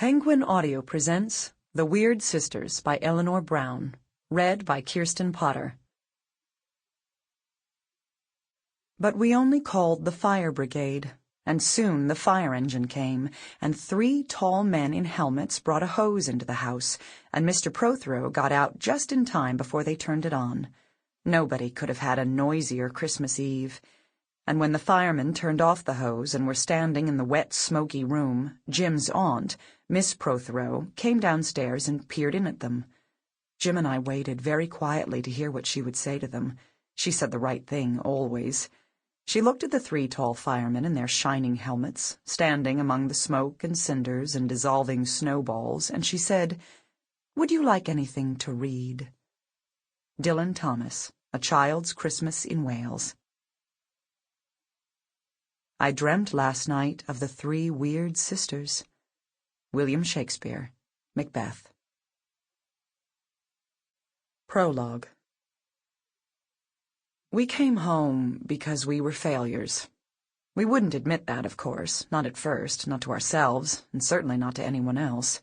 Penguin Audio presents The Weird Sisters by Eleanor Brown, read by Kirsten Potter. But we only called the fire brigade, and soon the fire engine came, and 3 tall men in helmets brought a hose into the house, and Mr. Prothero got out just in time before they turned it on. Nobody could have had a noisier Christmas Eve. And when the firemen turned off the hose and were standing in the wet, smoky room, Jim's aunt, Miss Prothero, came downstairs and peered in at them. Jim and I waited very quietly to hear what she would say to them. She said the right thing, always. She looked at the 3 tall firemen in their shining helmets, standing among the smoke and cinders and dissolving snowballs, and she said, "Would you like anything to read?" Dylan Thomas, A Child's Christmas in Wales. I dreamt last night of the 3 weird sisters. William Shakespeare, Macbeth. Prologue. We came home because we were failures. We wouldn't admit that, of course, not at first, not to ourselves, and certainly not to anyone else.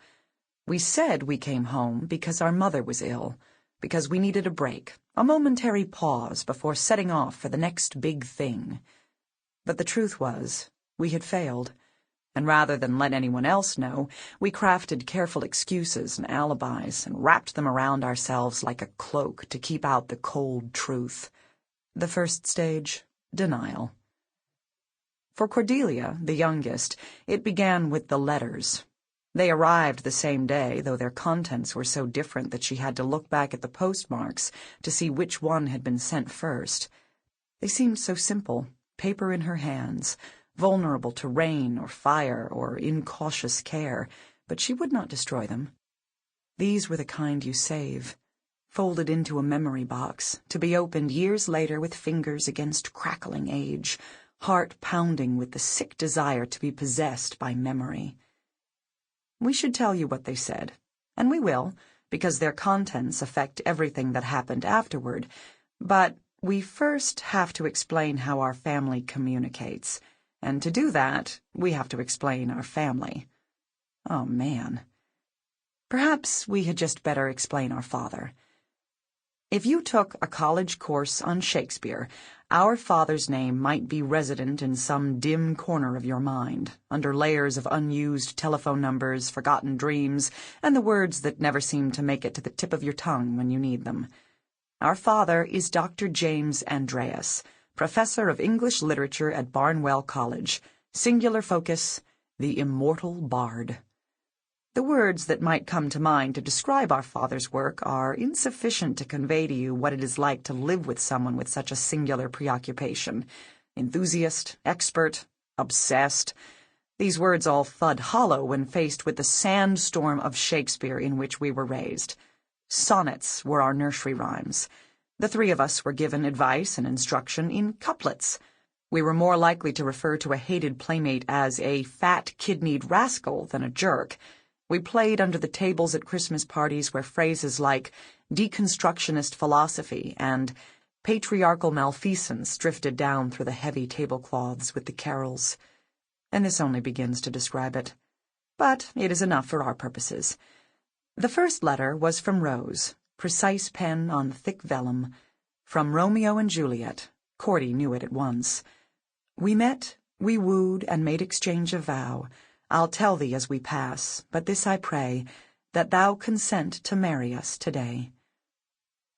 We said we came home because our mother was ill, because we needed a break, a momentary pause before setting off for the next big thing. But the truth was, we had failed, and rather than let anyone else know, we crafted careful excuses and alibis and wrapped them around ourselves like a cloak to keep out the cold truth. The first stage, denial. For Cordelia, the youngest, it began with the letters. They arrived the same day, though their contents were so different that she had to look back at the postmarks to see which one had been sent first. They seemed so simple. Paper in her hands, vulnerable to rain or fire or incautious care, but she would not destroy them. These were the kind you save, folded into a memory box, to be opened years later with fingers against crackling age, heart pounding with the sick desire to be possessed by memory. We should tell you what they said, and we will, because their contents affect everything that happened afterward, but we first have to explain how our family communicates, and to do that, we have to explain our family. Oh, man. Perhaps we had just better explain our father. If you took a college course on Shakespeare, our father's name might be resident in some dim corner of your mind, under layers of unused telephone numbers, forgotten dreams, and the words that never seem to make it to the tip of your tongue when you need them. Our father is Dr. James Andreas, professor of English literature at Barnwell College. Singular focus, the immortal bard. The words that might come to mind to describe our father's work are insufficient to convey to you what it is like to live with someone with such a singular preoccupation. Enthusiast, expert, obsessed. These words all thud hollow when faced with the sandstorm of Shakespeare in which we were raised. Sonnets were our nursery rhymes. The 3 of us were given advice and instruction in couplets. We were more likely to refer to a hated playmate as a fat-kidneyed rascal than a jerk. We played under the tables at Christmas parties where phrases like deconstructionist philosophy and patriarchal malfeasance drifted down through the heavy tablecloths with the carols. And this only begins to describe it. But it is enough for our purposes. The first letter was from Rose, precise pen on thick vellum. From Romeo and Juliet. Cordy knew it at once. We met, we wooed, and made exchange of vow. I'll tell thee as we pass, but this I pray, that thou consent to marry us today.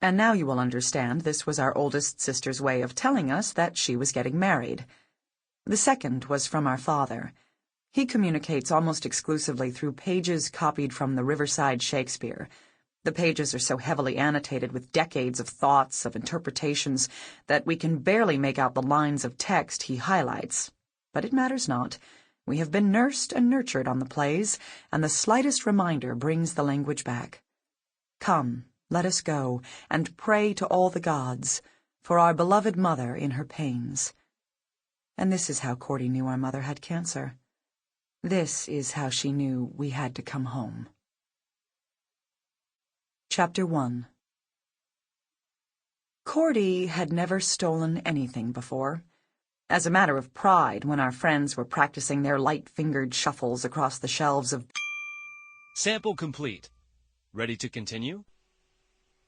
And now you will understand this was our oldest sister's way of telling us that she was getting married. The second was from our father. He communicates almost exclusively through pages copied from the Riverside Shakespeare. The pages are so heavily annotated with decades of thoughts, of interpretations, that we can barely make out the lines of text he highlights. But it matters not. We have been nursed and nurtured on the plays, and the slightest reminder brings the language back. Come, let us go, and pray to all the gods, for our beloved mother in her pains. And this is how Cordy knew our mother had cancer. This is how she knew we had to come home. Chapter 1. Cordy had never stolen anything before. As a matter of pride, when our friends were practicing their light-fingered shuffles across the shelves of Sample complete. Ready to continue?